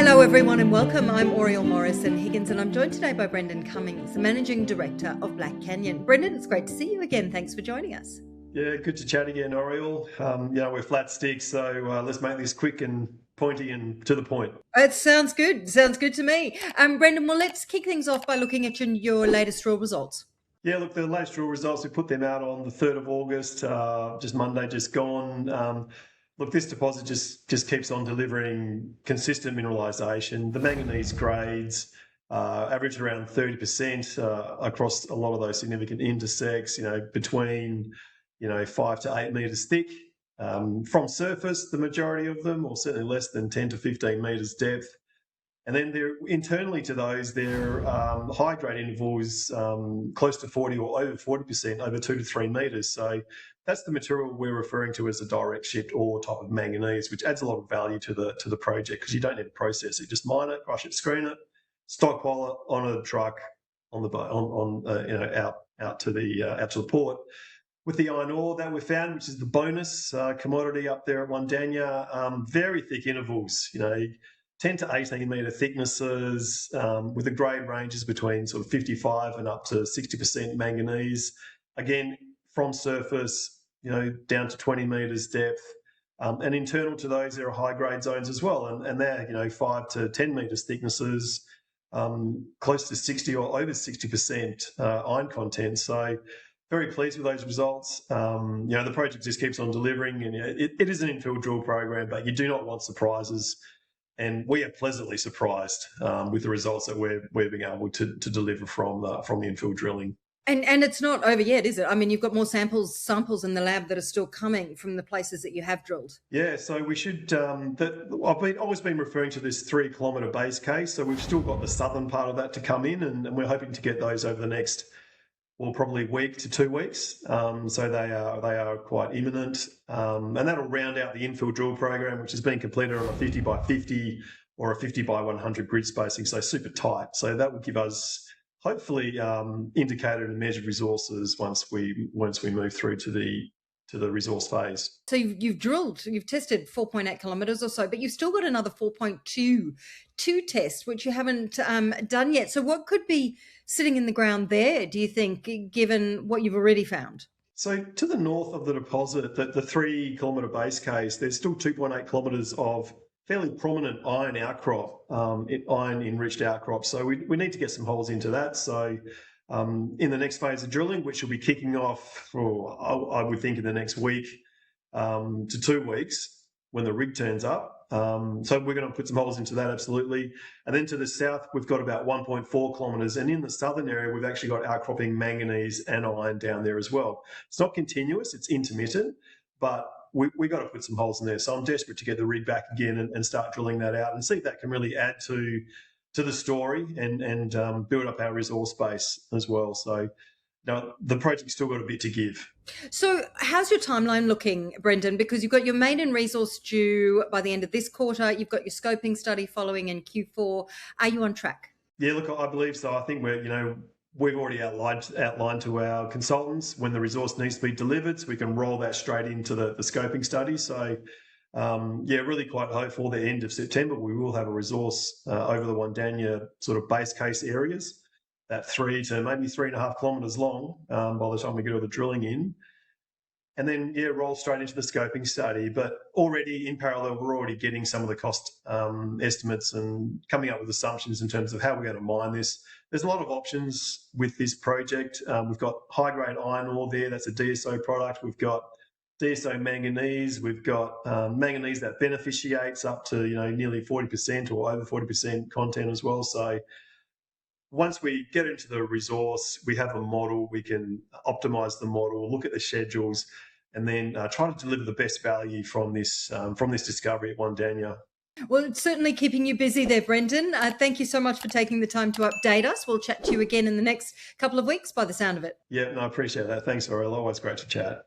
Hello everyone and welcome. I'm Oriel Morrison-Higgins and I'm joined today by Brendan Cummins, the Managing Director of Black Canyon. Brendan, it's great to see you again. Thanks for joining us. Yeah, good to chat again, Oriel. We're flat sticks, so let's make this quick and pointy and to the point. It sounds good. Sounds good to me. Brendan, well, let's kick things off by looking at your latest drill results. Yeah, look, the latest drill results, we put them out on the 3rd of August, just Monday, just gone. Look, this deposit just keeps on delivering consistent mineralisation. The manganese grades average around 30% across a lot of those significant intersects, between 5 to 8 metres thick. From surface, the majority of them, or certainly less than 10 to 15 metres depth. And then internally to those, they're high grade intervals close to 40 or over 40% over 2 to 3 metres. So that's the material we're referring to as a direct shipped ore type of manganese, which adds a lot of value to the project because you don't need to process it. Just mine it, crush it, screen it, stockpile it on a truck on the out to the port. With the iron ore that we found, which is the bonus commodity up there at Wandanya, very thick intervals, 10 to 18 metre thicknesses, with the grade ranges between sort of 55 and up to 60% manganese. Again, from surface, down to 20 metres depth. And internal to those, there are high grade zones as well. And they're, 5 to 10 metres thicknesses, close to 60 or over 60% iron content. So very pleased with those results. The project just keeps on delivering, and it is an infill drill program, but you do not want surprises. And we are pleasantly surprised with the results that we're being able to deliver from the infill drilling. And it's not over yet, is it? I mean, you've got more samples in the lab that are still coming from the places that you have drilled. Yeah, so we should. I've always been referring to this 3 kilometre base case. So we've still got the southern part of that to come in, and we're hoping to get those over the next, probably week to 2 weeks. So they are quite imminent, and that'll round out the infill drill program, which has been completed on a 50 by 50 or a 50 by 100 grid spacing, so super tight. So that will give us hopefully indicated and measured resources once we move through to the resource phase. So you've tested 4.8 kilometres or so, but you've still got another 4.2 test, which you haven't done yet. So what could be sitting in the ground there, do you think, given what you've already found? So to the north of the deposit, the 3 kilometre base case, there's still 2.8 kilometres of fairly prominent iron outcrop, iron enriched outcrop. So we need to get some holes into that. So in the next phase of drilling, which will be kicking off, I would think in the next week to 2 weeks when the rig turns up. So we're going to put some holes into that, absolutely. And then to the south, we've got about 1.4 kilometres. And in the southern area, we've actually got outcropping manganese and iron down there as well. It's not continuous, it's intermittent, but we got to put some holes in there. So I'm desperate to get the rig back again and start drilling that out and see if that can really add to the story and build up our resource base as well. So the project's still got a bit to give. So how's your timeline looking, Brendan? Because you've got your maiden resource due by the end of this quarter. You've got your scoping study following in Q4. Are you on track? Yeah, look, I believe so. I think we've already outlined to our consultants when the resource needs to be delivered, so we can roll that straight into the scoping study. So, really quite hopeful the end of September we will have a resource over the Wandanya sort of base case areas, that 3 to maybe 3.5 kilometres long by the time we get all the drilling in. And then, roll straight into the scoping study. But already in parallel, we're already getting some of the cost estimates and coming up with assumptions in terms of how we're going to mine this. There's a lot of options with this project. We've got high-grade iron ore there. That's a DSO product. We've got DSO manganese. We've got manganese that beneficiates up to nearly 40% or over 40% content as well. So once we get into the resource, we have a model. We can optimise the model, look at the schedules, and then try to deliver the best value from this discovery at Wandanya. Well, it's certainly keeping you busy there, Brendan. Thank you so much for taking the time to update us. We'll chat to you again in the next couple of weeks by the sound of it. Yeah, no, I appreciate that. Thanks, Aurel. Always great to chat.